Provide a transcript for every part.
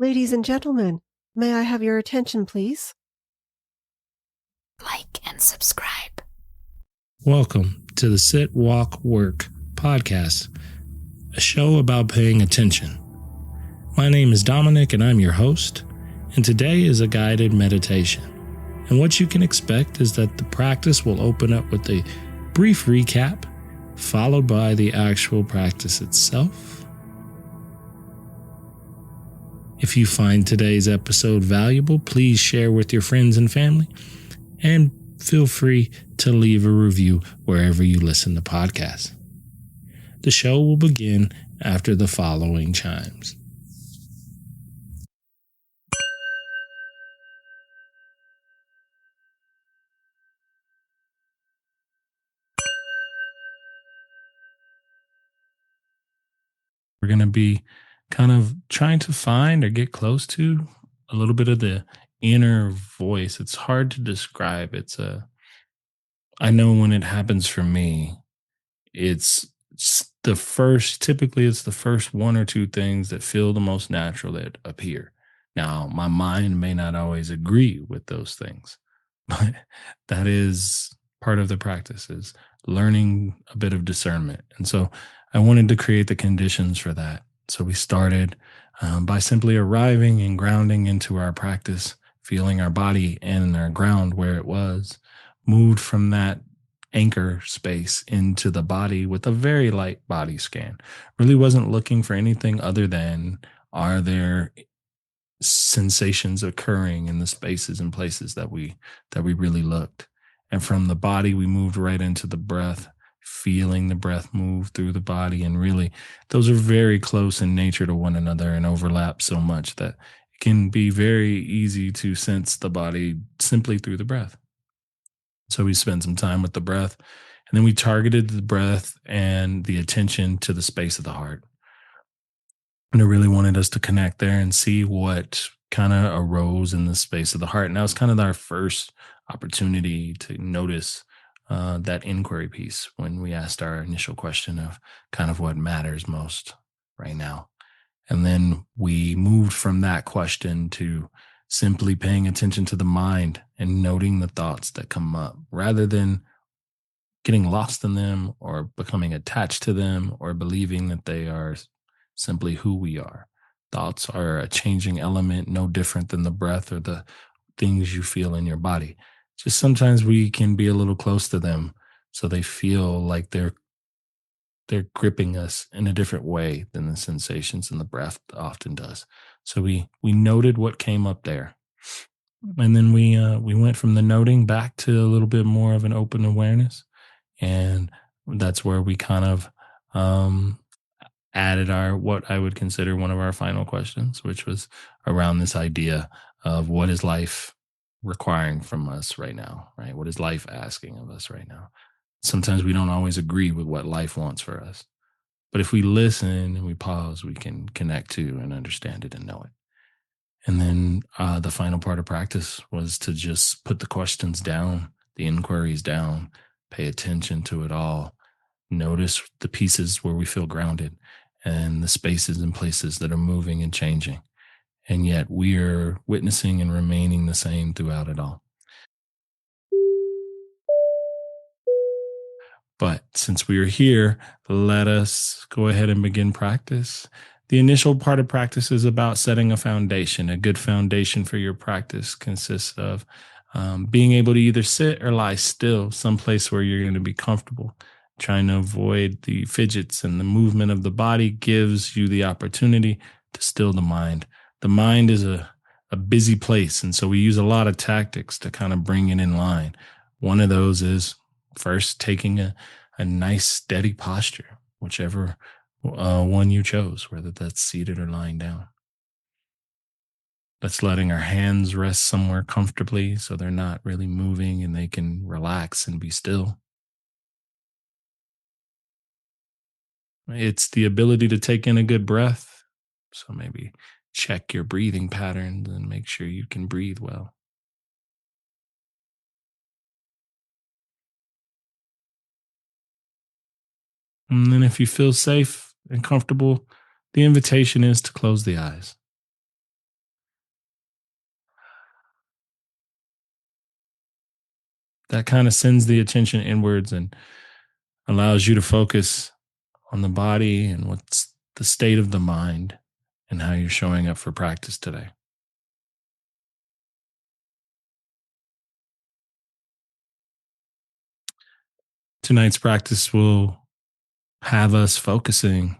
Ladies and gentlemen, may I have your attention, please? Like and subscribe. Welcome to the Sit, Walk, Work podcast, a show about paying attention. My name is Dominic and I'm your host, and today is a guided meditation. And what you can expect is that the practice will open up with a brief recap, followed by the actual practice itself. If you find today's episode valuable, please share with your friends and family, and feel free to leave a review wherever you listen to podcasts. The show will begin after the following chimes. We're going to be kind of trying to find or get close to a little bit of the inner voice. It's hard to describe. I know when it happens for me, typically it's the first one or two things that feel the most natural that appear. Now, my mind may not always agree with those things, but that is part of the practice, is learning a bit of discernment. And so I wanted to create the conditions for that. So we started by simply arriving and grounding into our practice, feeling our body and our ground where it was, moved from that anchor space into the body with a very light body scan. Really wasn't looking for anything other than, are there sensations occurring in the spaces and places that we really looked. And from the body, we moved right into the breath, feeling the breath move through the body. And really, those are very close in nature to one another and overlap so much that it can be very easy to sense the body simply through the breath. So we spent some time with the breath, and then we targeted the breath and the attention to the space of the heart. And I really wanted us to connect there and see what kind of arose in the space of the heart. And that was kind of our first opportunity to notice that inquiry piece when we asked our initial question of kind of what matters most right now. And then we moved from that question to simply paying attention to the mind and noting the thoughts that come up rather than getting lost in them or becoming attached to them or believing that they are simply who we are. Thoughts are a changing element, no different than the breath or the things you feel in your body. Just sometimes we can be a little close to them, so they feel like they're gripping us in a different way than the sensations and the breath often does. So we noted what came up there. And then we went from the noting back to a little bit more of an open awareness. And that's where we kind of added what I would consider one of our final questions, which was around this idea of what is life requiring from us right now, right? What is life asking of us right now? Sometimes we don't always agree with what life wants for us. But if we listen and we pause, we can connect to and understand it and know it. And then the final part of practice was to just put the questions down, the inquiries down, pay attention to it all, notice the pieces where we feel grounded and the spaces and places that are moving and changing. And yet we are witnessing and remaining the same throughout it all. But since we are here, let us go ahead and begin practice. The initial part of practice is about setting a foundation. A good foundation for your practice consists of being able to either sit or lie still, someplace where you're going to be comfortable. Trying to avoid the fidgets and the movement of the body gives you the opportunity to still the mind. The mind is a busy place, and so we use a lot of tactics to kind of bring it in line. One of those is first taking a nice steady posture, whichever one you chose, whether that's seated or lying down. That's letting our hands rest somewhere comfortably so they're not really moving and they can relax and be still. It's the ability to take in a good breath. So maybe check your breathing patterns and make sure you can breathe well. And then if you feel safe and comfortable, the invitation is to close the eyes. that kind of sends the attention inwards and allows you to focus on the body and what's the state of the mind and how you're showing up for practice today. Tonight's practice will have us focusing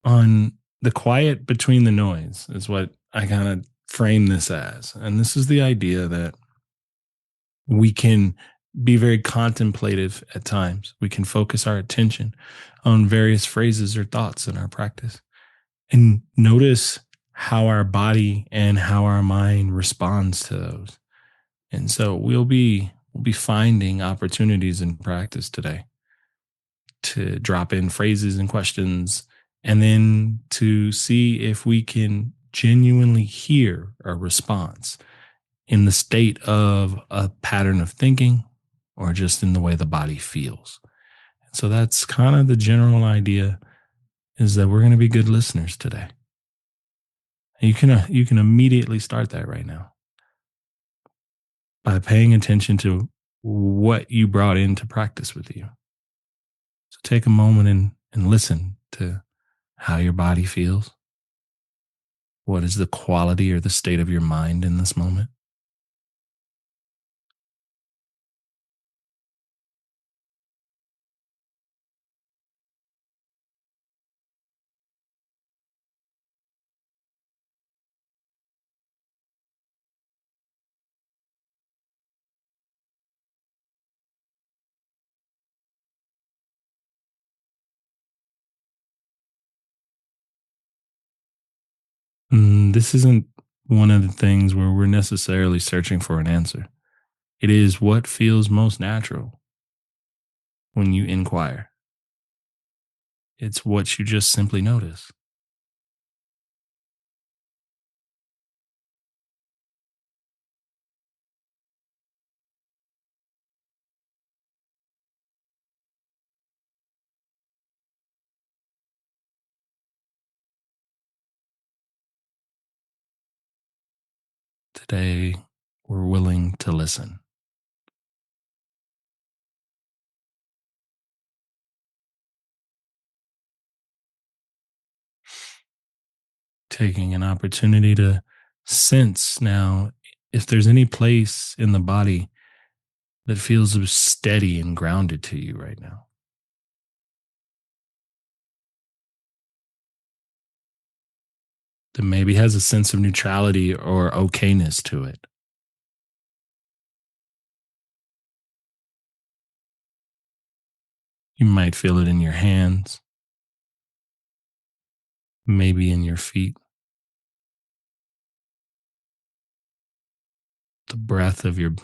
on the quiet between the noise, is what I kind of frame this as. And this is the idea that we can be very contemplative at times. We can focus our attention on various phrases or thoughts in our practice and notice how our body and how our mind responds to those. And so we'll be finding opportunities in practice today to drop in phrases and questions and then to see if we can genuinely hear a response in the state of a pattern of thinking or just in the way the body feels. So that's kind of the general idea, is that we're going to be good listeners today. And you can immediately start that right now by paying attention to what you brought into practice with you. So take a moment and listen to how your body feels. What is the quality or the state of your mind in this moment? This isn't one of the things where we're necessarily searching for an answer. It is what feels most natural when you inquire. It's what you just simply notice. Today, we're willing to listen, taking an opportunity to sense now if there's any place in the body that feels steady and grounded to you right now, that maybe has a sense of neutrality or okayness to it. You might feel it in your hands, maybe in your feet, the breath of your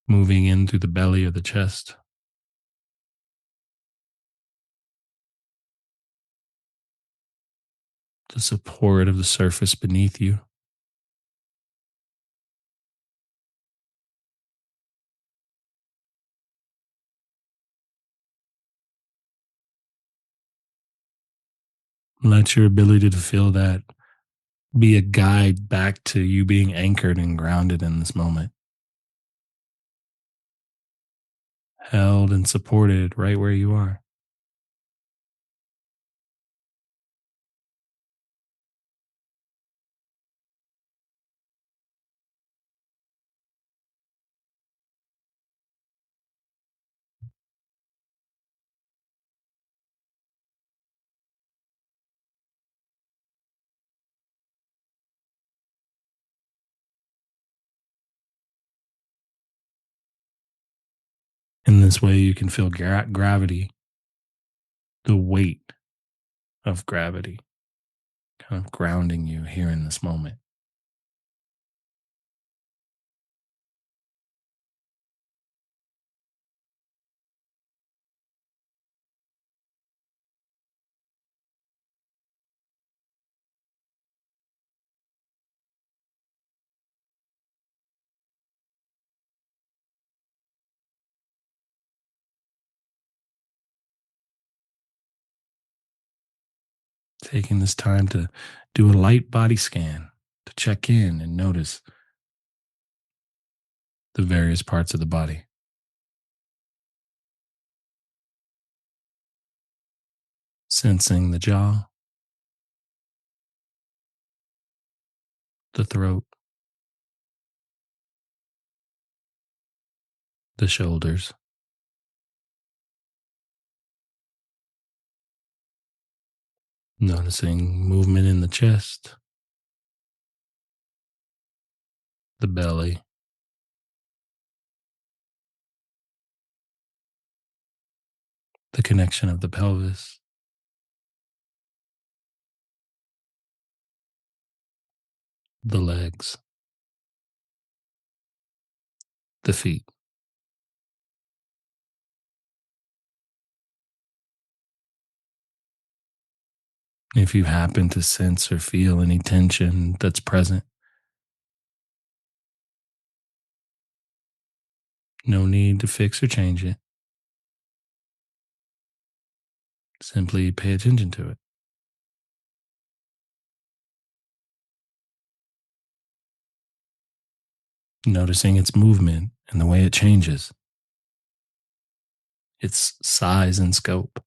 moving in through the belly or the chest, the support of the surface beneath you. Let your ability to feel that be a guide back to you being anchored and grounded in this moment, held and supported right where you are. In this way, you can feel gravity, the weight of gravity, kind of grounding you here in this moment. Taking this time to do a light body scan to check in and notice the various parts of the body, sensing the jaw, the throat, the shoulders, noticing movement in the chest, the belly, the connection of the pelvis, the legs, the feet. If you happen to sense or feel any tension that's present, no need to fix or change it. Simply pay attention to it, noticing its movement and the way it changes, its size and scope.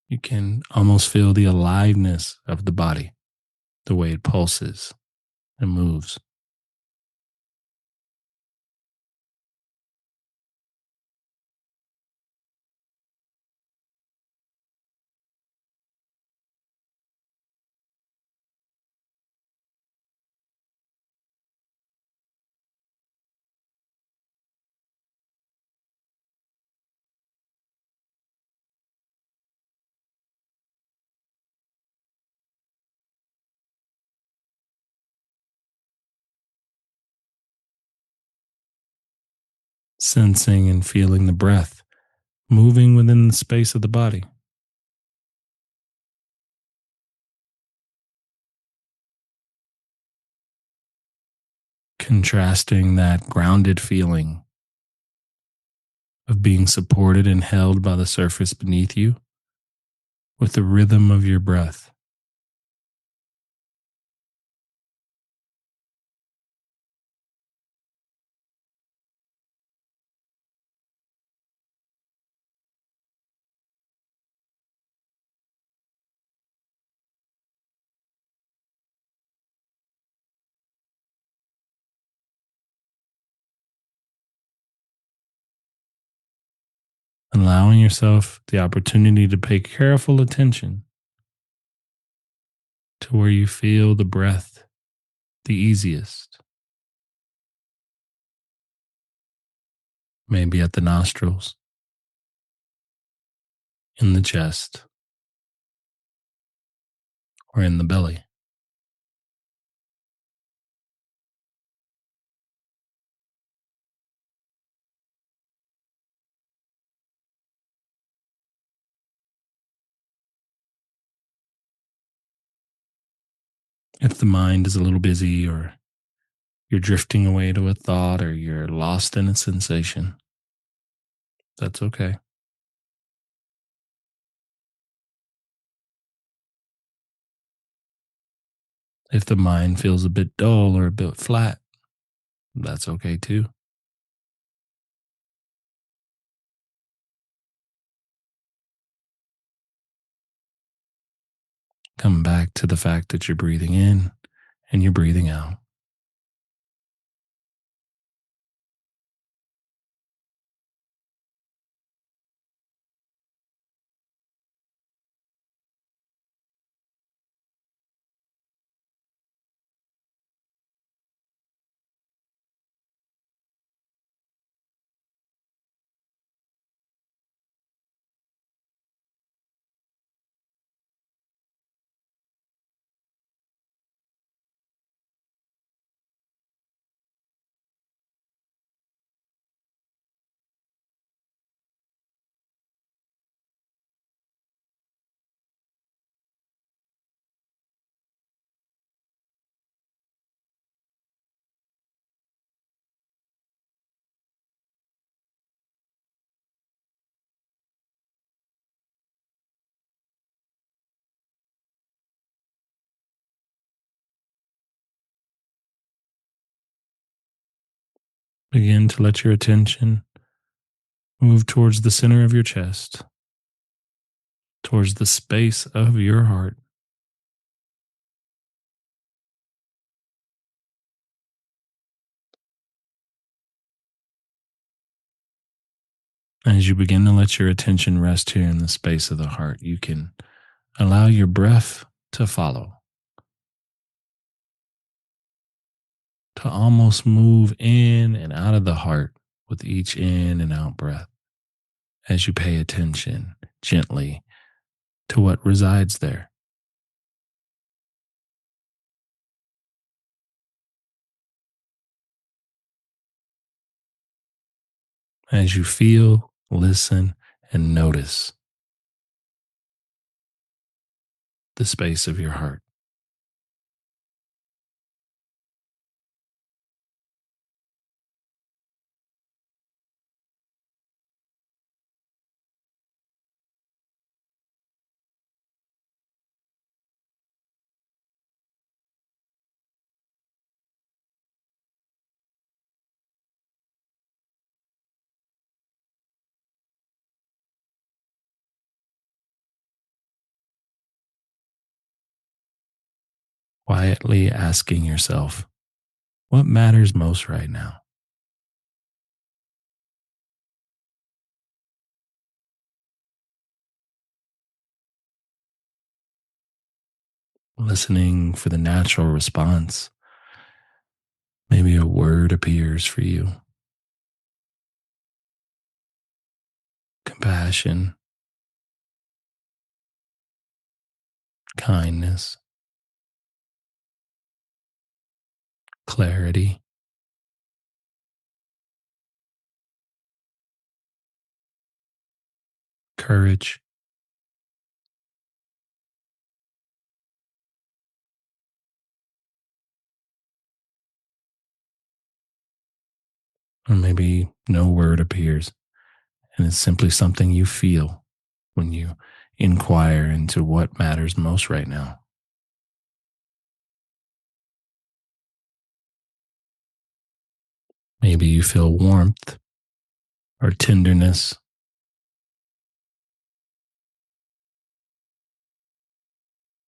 You can almost feel the aliveness of the body, the way it pulses and moves. Sensing and feeling the breath moving within the space of the body, contrasting that grounded feeling of being supported and held by the surface beneath you with the rhythm of your breath. Allowing yourself the opportunity to pay careful attention to where you feel the breath the easiest, maybe at the nostrils, in the chest, or in the belly. If the mind is a little busy, or you're drifting away to a thought, or you're lost in a sensation, that's okay. If the mind feels a bit dull or a bit flat, that's okay too. Come back to the fact that you're breathing in and you're breathing out. Begin to let your attention move towards the center of your chest, towards the space of your heart. As you begin to let your attention rest here in the space of the heart, you can allow your breath to follow, to almost move in and out of the heart with each in and out breath as you pay attention gently to what resides there. As you feel, listen, and notice the space of your heart. Quietly asking yourself, what matters most right now? Listening for the natural response. Maybe a word appears for you: compassion, kindness, clarity, courage, or maybe no word appears and it's simply something you feel when you inquire into what matters most right now. Maybe you feel warmth or tenderness,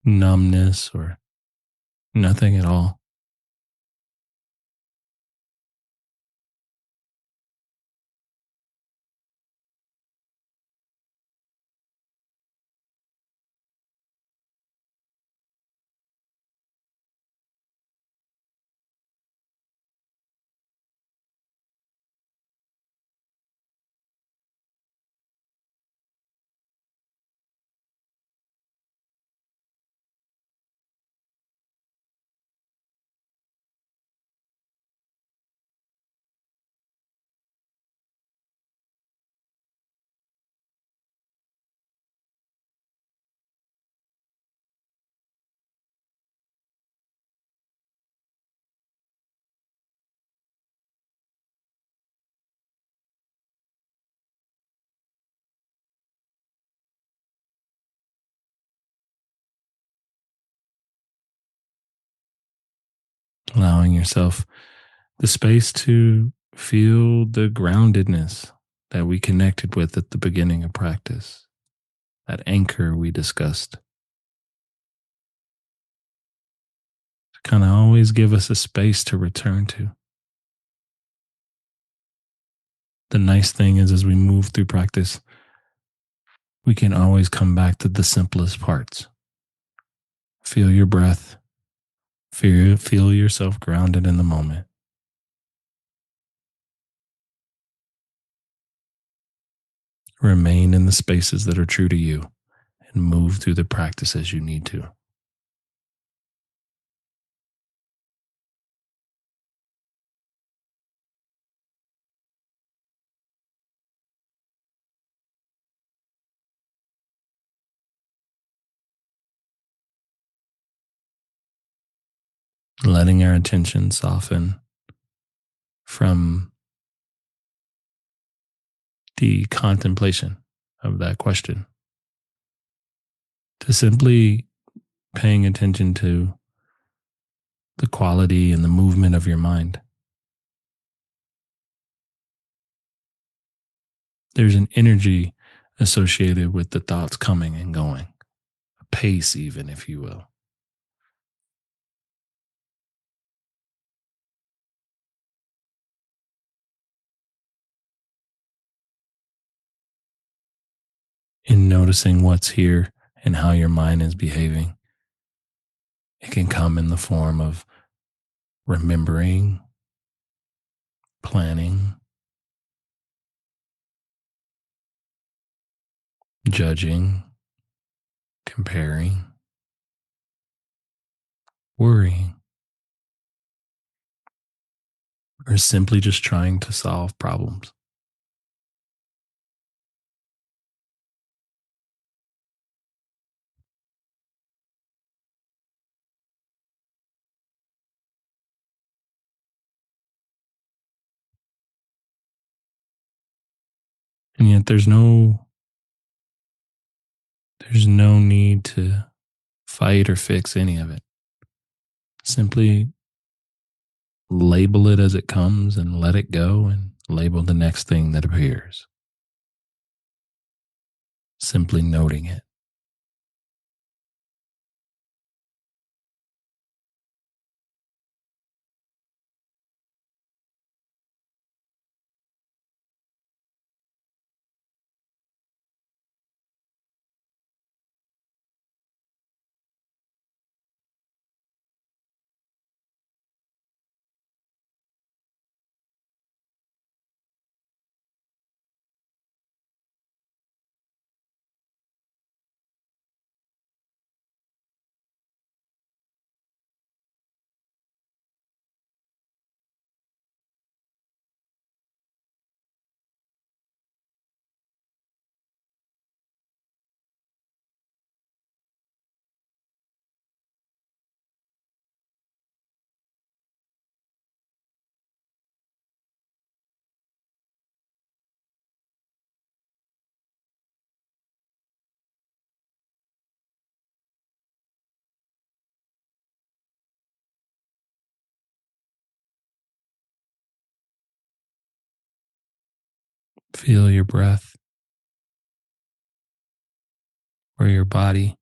numbness, or nothing at all. Allowing yourself the space to feel the groundedness that we connected with at the beginning of practice, that anchor we discussed, to kind of always give us a space to return to. The nice thing is, as we move through practice, we can always come back to the simplest parts. Feel your breath, feel yourself grounded in the moment. Remain in the spaces that are true to you and move through the practice as you need to. Letting our attention soften from the contemplation of that question to simply paying attention to the quality and the movement of your mind. There's an energy associated with the thoughts coming and going, a pace, even, if you will. In noticing what's here and how your mind is behaving, it can come in the form of remembering, planning, judging, comparing, worrying, or simply just trying to solve problems. And yet there's no need to fight or fix any of it. Simply label it as it comes and let it go and label the next thing that appears. Simply noting it. Feel your breath or your body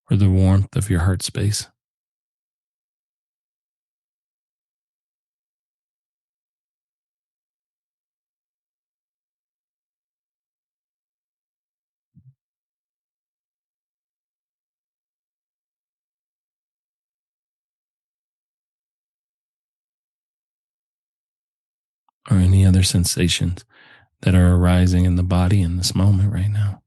or the warmth of your heart space or any other sensations that are arising in the body in this moment right now.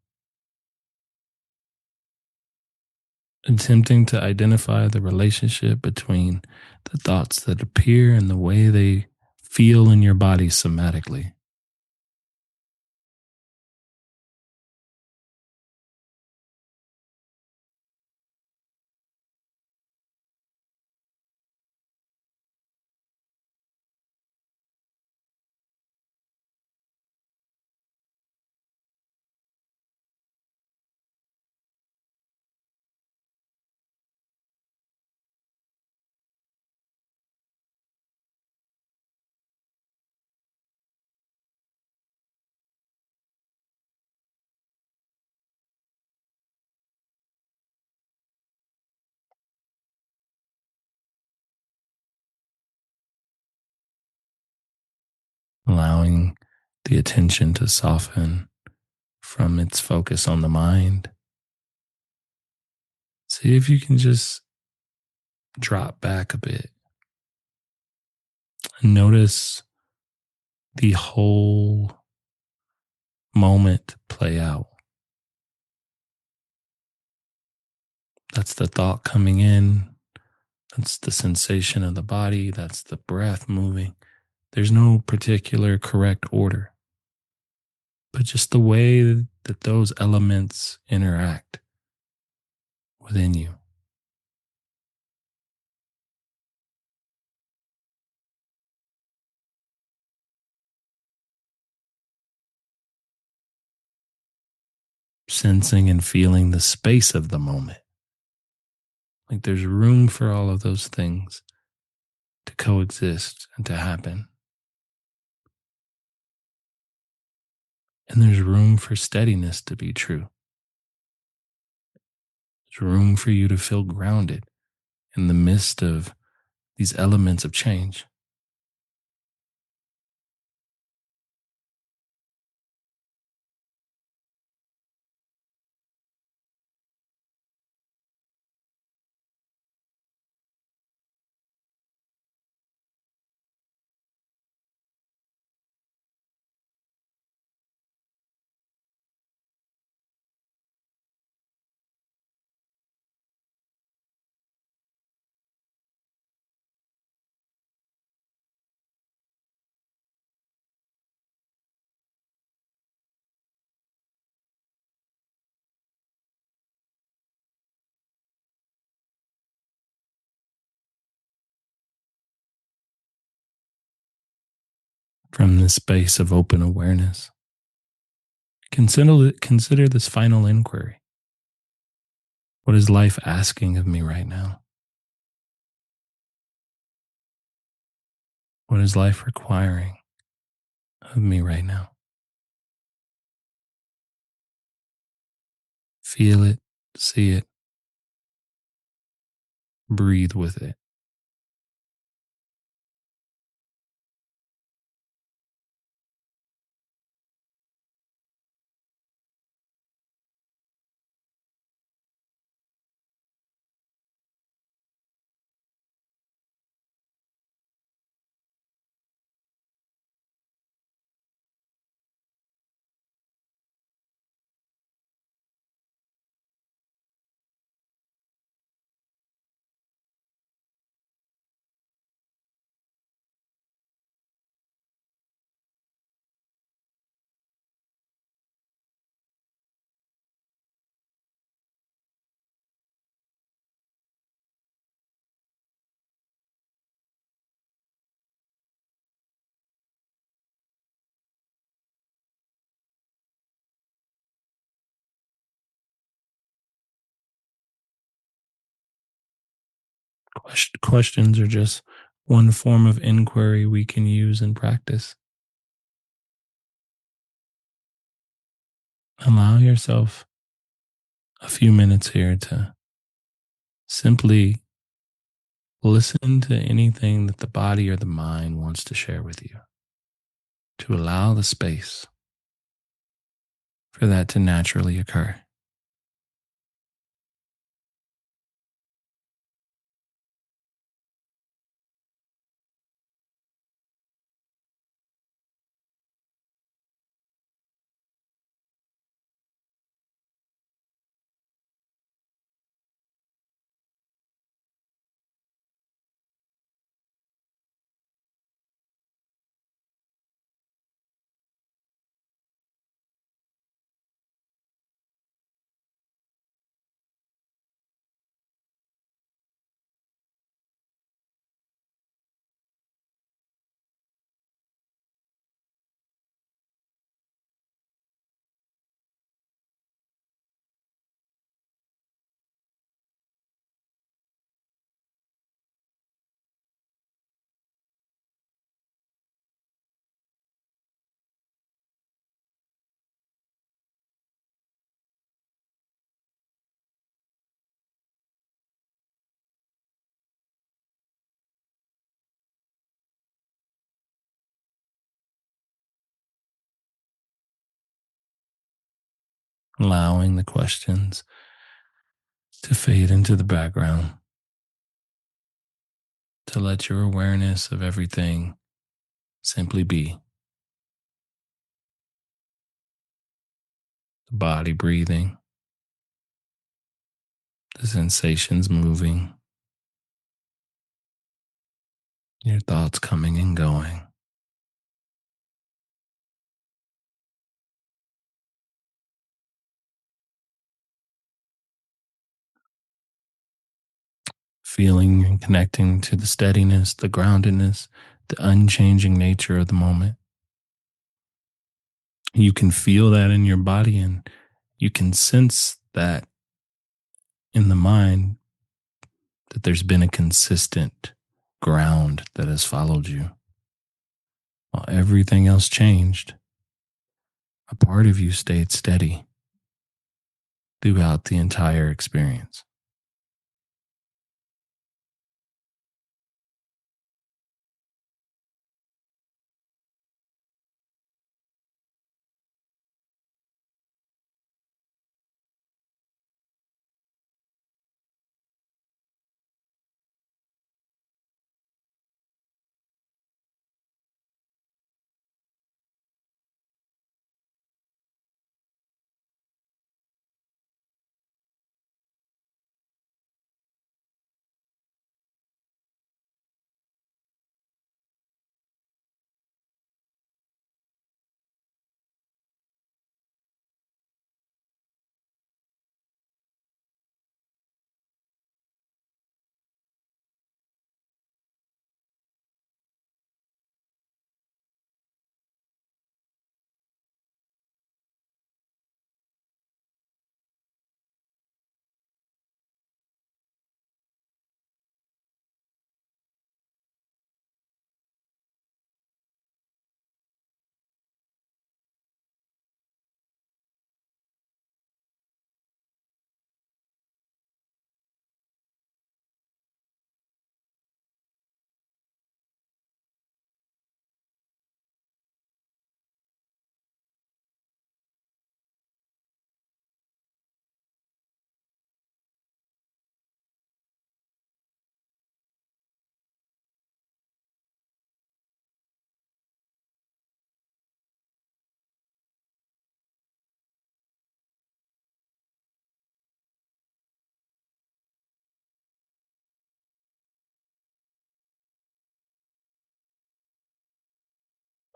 Attempting to identify the relationship between the thoughts that appear and the way they feel in your body somatically. Allowing the attention to soften from its focus on the mind. See if you can just drop back a bit and notice the whole moment play out. That's the thought coming in. That's the sensation of the body. That's the breath moving. There's no particular correct order, but just the way that those elements interact within you. Sensing and feeling the space of the moment. Like there's room for all of those things to coexist and to happen. And there's room for steadiness to be true. There's room for you to feel grounded in the midst of these elements of change. From this space of open awareness, consider this final inquiry. What is life asking of me right now? What is life requiring of me right now? Feel it, see it, breathe with it. Questions are just one form of inquiry we can use in practice. Allow yourself a few minutes here to simply listen to anything that the body or the mind wants to share with you, to allow the space for that to naturally occur. Allowing the questions to fade into the background, to let your awareness of everything simply be. The body breathing, the sensations moving, your thoughts coming and going. Feeling and connecting to the steadiness, the groundedness, the unchanging nature of the moment. You can feel that in your body and you can sense that in the mind that there's been a consistent ground that has followed you. While everything else changed, a part of you stayed steady throughout the entire experience.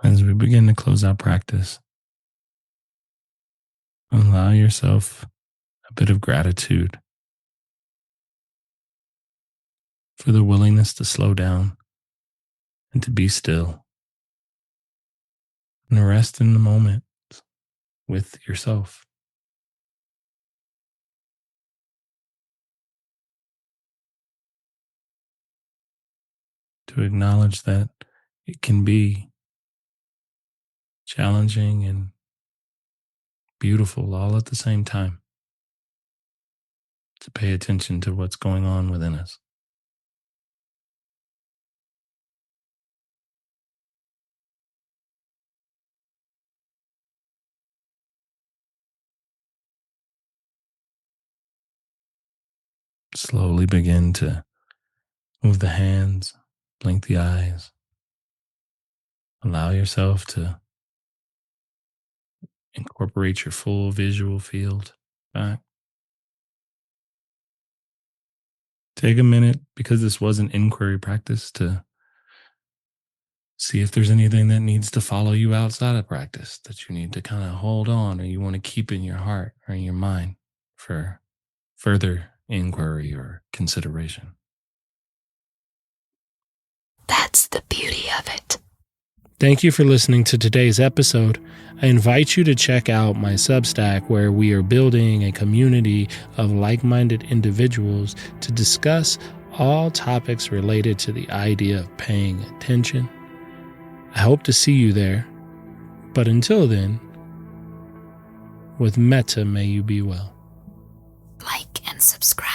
As we begin to close out practice, allow yourself a bit of gratitude for the willingness to slow down and to be still and rest in the moment with yourself. To acknowledge that it can be challenging and beautiful all at the same time. To pay attention to what's going on within us. Slowly begin to move the hands, blink the eyes. Allow yourself to incorporate your full visual field back. Take a minute, because this was an inquiry practice, to see if there's anything that needs to follow you outside of practice that you need to kind of hold on or you want to keep in your heart or in your mind for further inquiry or consideration. That's the beauty of it. Thank you for listening to today's episode. I invite you to check out my Substack, where we are building a community of like-minded individuals to discuss all topics related to the idea of paying attention. I hope to see you there. But until then, with Metta, may you be well. Like and subscribe.